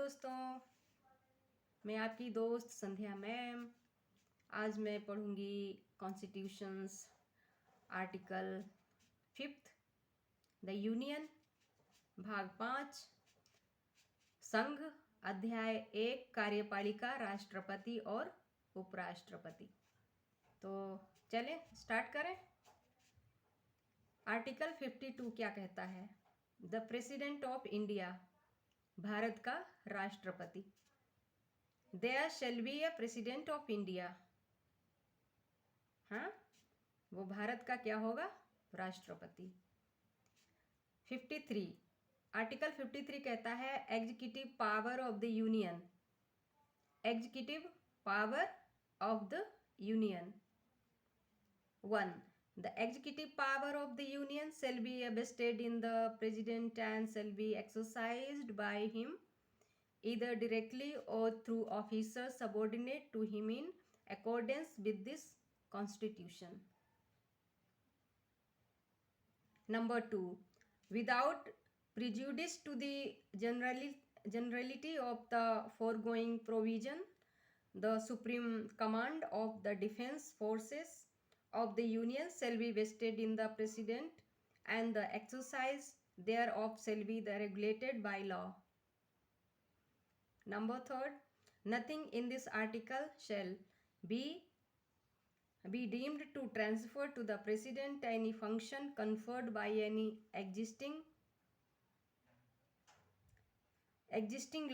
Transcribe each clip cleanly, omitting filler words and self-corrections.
दोस्तों, मैं आपकी दोस्त संध्या मैम। आज मैं पढ़ूंगी constitution's article 5th the union भाग 5 संघ अध्याय 1 कार्यपालिका राष्ट्रपति और उपराष्ट्रपति। तो चलें स्टार्ट करें। आर्टिकल 52 क्या कहता है? The president of India, Bharat का राष्ट्रपति। There shall be a president of India. हाँ, वो भारत का क्या होगा? राष्ट्रपति। 53 आर्टिकल 53 कहता है executive power of the union. Executive power of the union. 1. The executive power of the union shall be vested in the president and shall be exercised by him either directly or through officers subordinate to him in accordance with this constitution. Number 2. Without prejudice to the generality of the foregoing provision, the supreme command of the defense forces of the union shall be vested in the president and the exercise thereof shall be regulated by law. Number 3. Nothing in this article shall be deemed to transfer to the president any function conferred by any existing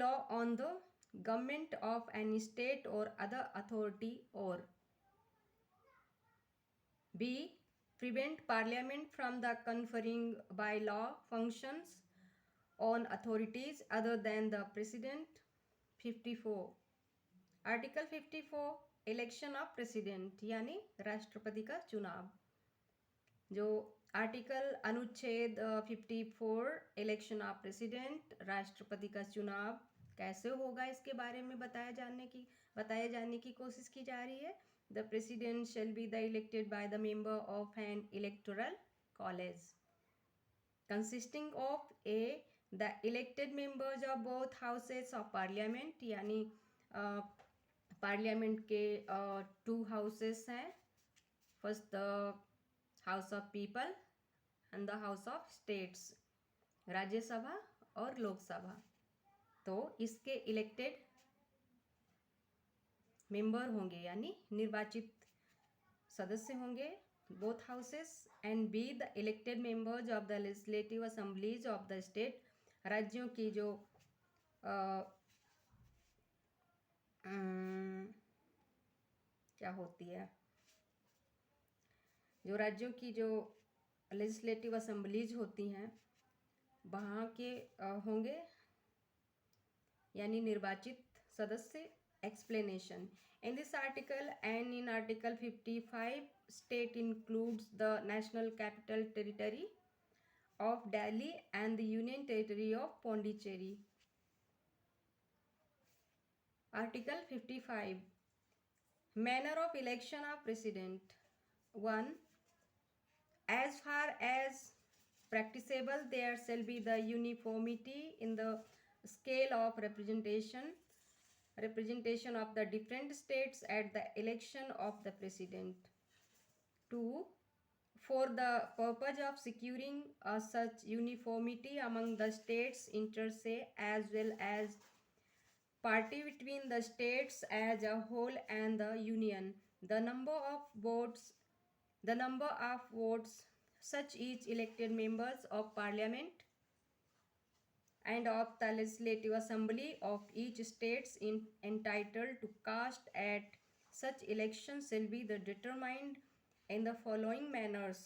law on the government of any state or other authority, or B. prevent parliament from the conferring by law functions on authorities other than the president. 54 article 54 election of president यानी राष्ट्रपति का चुनाव। जो article अनुच्छेद 54 election of president राष्ट्रपति का चुनाव कैसे होगा इसके बारे में बताए जाने की कोशिश की जा रही है। The president shall be the elected by the member of N electoral college consisting of A the elected members of both houses of parliament, यानी पार्लियामेंट के 2 हाउसेस हैं। First the house of people and the house of states, Rajya Sabha और लोकसभा। तो इसके elected member होंगे यानी निर्वाचित सदस्य होंगे both houses, and be the elected members of the legislative assemblies of the state. राज्यों की जो क्या होती है, जो राज्यों की जो लेजिस्लेटिव असेंबलीज होती हैं वहाँ के होंगे यानी निर्वाचित सदस्य। Explanation. In this article and in Article 55, state includes the National Capital Territory of Delhi and the Union Territory of Pondicherry. Article 55. Manner of election of President. 1. As far as practicable, there shall be the uniformity in the scale of representation of the different states at the election of the president. 2. For the purpose of securing such uniformity among the states inter se, as well as parity between the states as a whole and the union, the number of votes such each elected members of parliament and of the legislative assembly of each states entitled to cast at such election shall be determined in the following manners.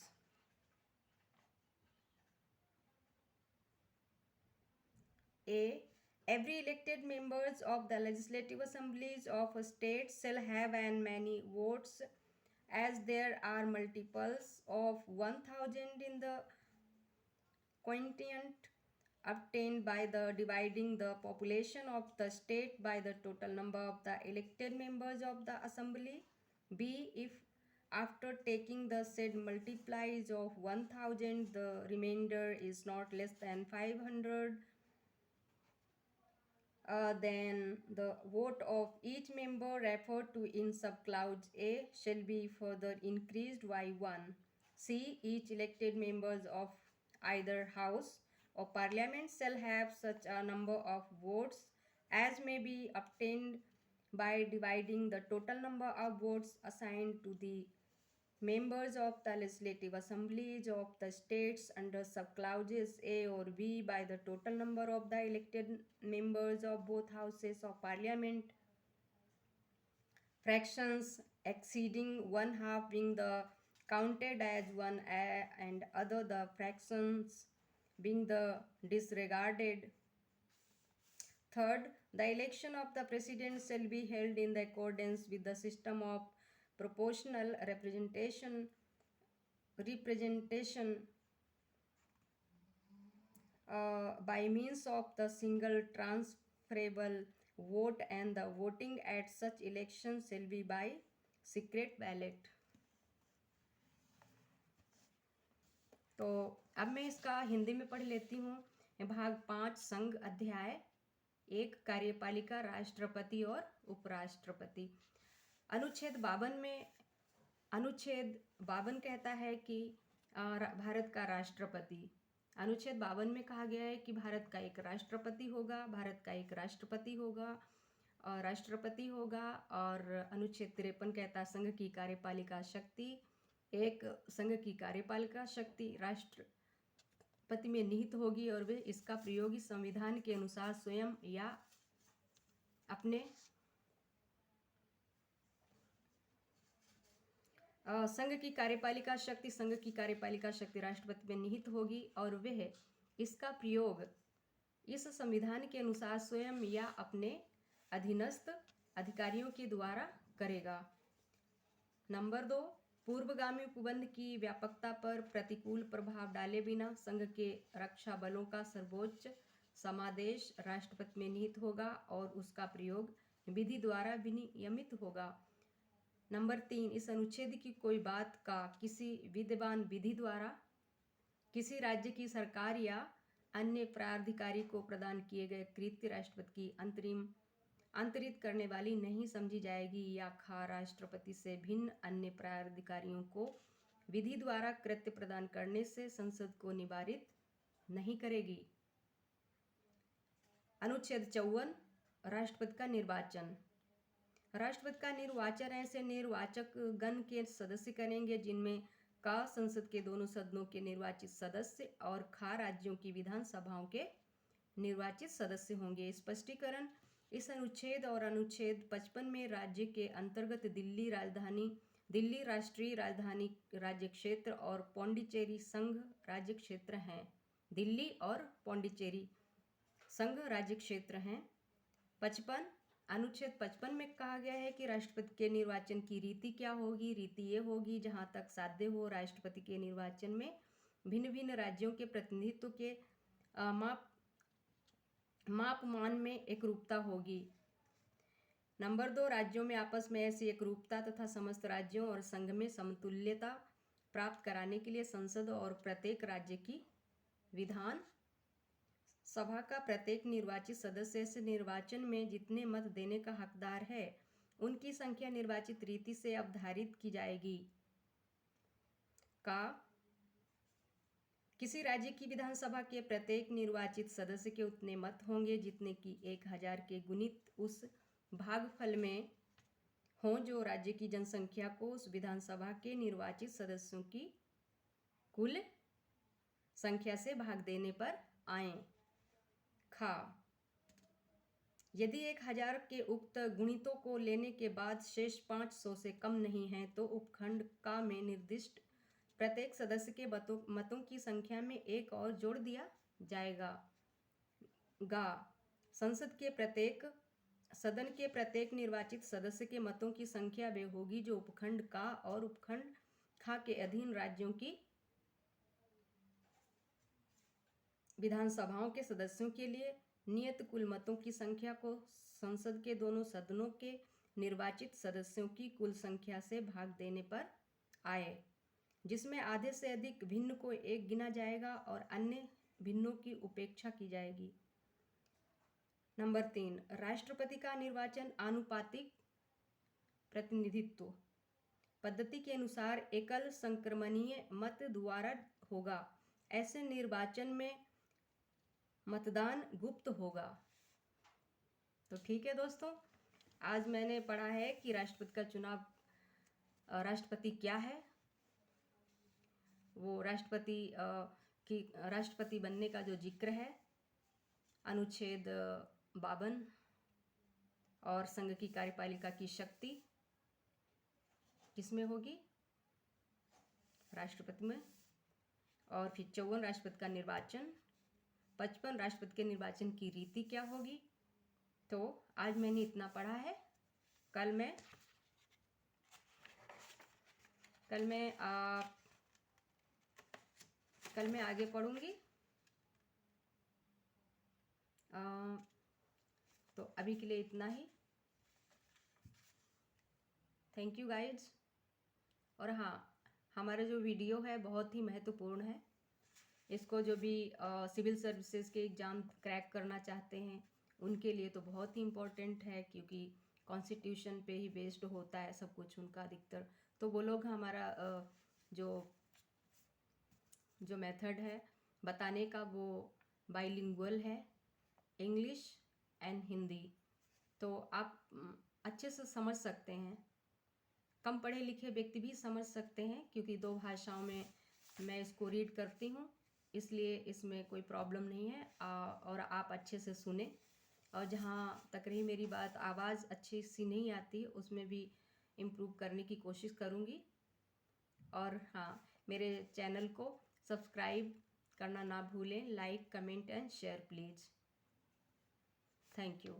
A. Every elected members of the legislative assemblies of a state shall have as many votes as there are multiples of 1000 in the quotient obtained by the dividing the population of the state by the total number of the elected members of the assembly. B. If after taking the said multiplies of 1000 the remainder is not less than 500, then the vote of each member referred to in subclause A shall be further increased by 1. C. Each elected members of either house or parliament shall have such a number of votes as may be obtained by dividing the total number of votes assigned to the members of the legislative assemblies of the states under subclauses A or B by the total number of the elected members of both houses of parliament, fractions exceeding one half being the counted as one and other the fractions being the disregarded. Third, the election of the president shall be held in the accordance with the system of proportional representation by means of the single transferable vote, and the voting at such elections shall be by secret ballot. तो अब मैं इसका हिंदी में पढ़ लेती हूँ। भाग 5 संघ अध्याय 1 कार्यपालिका राष्ट्रपति और उपराष्ट्रपति। अनुच्छेद 52 कहता है कि भारत का राष्ट्रपति, अनुच्छेद 52 में कहा गया है कि भारत का एक राष्ट्रपति होगा, भारत का एक राष्ट्रपति होगा। और अनुच्छेद 53 कहता है संघ की कार्यपालिका शक्ति, एक संघ की कार्यपालिका शक्ति राष्ट्रपति में निहित होगी और वे इसका प्रयोग संविधान के अनुसार स्वयं या अपने संघ की कार्यपालिका शक्ति राष्ट्रपति में निहित होगी और वह इसका प्रयोग इस संविधान के अनुसार स्वयं या अपने अधीनस्थ अधिकारियों के द्वारा करेगा। नंबर 2, पूर्वगामी उपबंध की व्यापकता पर प्रतिकूल प्रभाव डाले बिना संघ के रक्षा बलों का सर्वोच्च समादेश राष्ट्रपति में निहित होगा और उसका प्रयोग विधि द्वारा विनियमित होगा। नंबर 3, इस अनुच्छेद की कोई बात का किसी विद्यमान विधि द्वारा किसी राज्य की सरकार या अन्य प्राधिकारी को प्रदान किए गए कृत्य राष्ट्रपति की अंतरित करने वाली नहीं समझी जाएगी या राष्ट्रपति से भिन्न अन्य प्राधिकारियों को विधि द्वारा कृत्य प्रदान करने से संसद को निवारित नहीं करेगी। अनुच्छेद 54 राष्ट्रपति का निर्वाचन। राष्ट्रपति का निर्वाचन ऐसे निर्वाचक गण के सदस्य करेंगे जिनमें का संसद के दोनों सदनों के निर्वाचित सदस्य और राज्यों की विधानसभाओं के निर्वाचित सदस्य होंगे। स्पष्टीकरण, इस अनुच्छेद और अनुच्छेद 55 में राज्य के अंतर्गत दिल्ली राष्ट्रीय राजधानी राज्य क्षेत्र और पौंडीचेरी संघ राज्य क्षेत्र हैं। दिल्ली और पौंडीचेरी संघ राज्य क्षेत्र हैं। 55 अनुच्छेद 55 में कहा गया है कि राष्ट्रपति के निर्वाचन की रीति क्या होगी। रीति ये होगी, जहां तक साध्य हो राष्ट्रपति के निर्वाचन में भिन्न भिन्न राज्यों के प्रतिनिधित्व के मापमान में एकरूपता होगी। नंबर 2, राज्यों में आपस में ऐसी एकरूपता तथा समस्त राज्यों और संघ में समतुल्यता प्राप्त कराने के लिए संसद और प्रत्येक राज्य की विधान सभा का प्रत्येक निर्वाचित सदस्य इस निर्वाचन में जितने मत देने का हकदार है उनकी संख्या निर्वाचित रीति से अवधारित की जाएगी। किसी राज्य की विधानसभा के प्रत्येक निर्वाचित सदस्य के उतने मत होंगे जितने कि 1000 के गुणित उस भागफल में हों जो राज्य की जनसंख्या को उस विधानसभा के निर्वाचित सदस्यों की कुल संख्या से भाग देने पर आए। यदि 1000 के उक्त गुणितों को लेने के बाद शेष 500 से कम नहीं है तो उपखंड का में निर्दिष्ट प्रत्येक सदस्य के मतों की संख्या में एक और जोड़ दिया जाएगा। सदन के प्रत्येक निर्वाचित सदस्य के मतों की संख्या वे होगी जो उपखंड का और उपखंड खा के अधीन राज्यों की विधानसभाओं के सदस्यों के लिए नियत कुल मतों की संख्या को संसद के दोनों सदनों के निर्वाचित सदस्यों की कुल संख्या से भाग देने पर आए, जिसमें आधे से अधिक भिन्न को 1 गिना जाएगा और अन्य भिन्नों की उपेक्षा की जाएगी। नंबर 3, राष्ट्रपति का निर्वाचन आनुपातिक प्रतिनिधित्व पद्धति के अनुसार एकल संक्रमणीय मत द्वारा होगा। ऐसे निर्वाचन में मतदान गुप्त होगा। तो ठीक है दोस्तों, आज मैंने पढ़ा है कि राष्ट्रपति का चुनाव, राष्ट्रपति क्या है, वो राष्ट्रपति बनने का जो जिक्र है अनुच्छेद 52 और संघ की कार्यपालिका की शक्ति किसमें होगी, राष्ट्रपति में। और फिर 54 राष्ट्रपति का निर्वाचन, 55 राष्ट्रपति के निर्वाचन की रीति क्या होगी। तो आज मैंने इतना पढ़ा है। कल मैं आगे पढ़ूंगी। तो अभी के लिए इतना ही। Thank you guides. और हाँ, हमारा जो वीडियो है बहुत ही महत्वपूर्ण है। इसको जो भी सिविल सर्विसेज के एग्ज़ाम क्रैक करना चाहते हैं उनके लिए तो बहुत ही इम्पोर्टेंट है, क्योंकि कॉन्स्टिट्यूशन पे ही बेस्ड होता है सब कुछ उनका अधिकतर। तो वो लोग हमारा जो मेथड है बताने का वो बाइलिंगुअल है, इंग्लिश एंड हिंदी। तो आप अच्छे से समझ सकते हैं, कम पढ़े लिखे व्यक्ति भी समझ सकते हैं, क्योंकि 2 भाषाओं में मैं इसको रीड करती हूँ, इसलिए इसमें कोई प्रॉब्लम नहीं है। और आप अच्छे से सुने। और जहाँ तक रही मेरी बात, आवाज़ अच्छी सी नहीं आती, उसमें भी इम्प्रूव करने की कोशिश करूँगी। और हाँ, मेरे चैनल को सब्सक्राइब करना ना भूलें। Like, comment and share please. Thank you.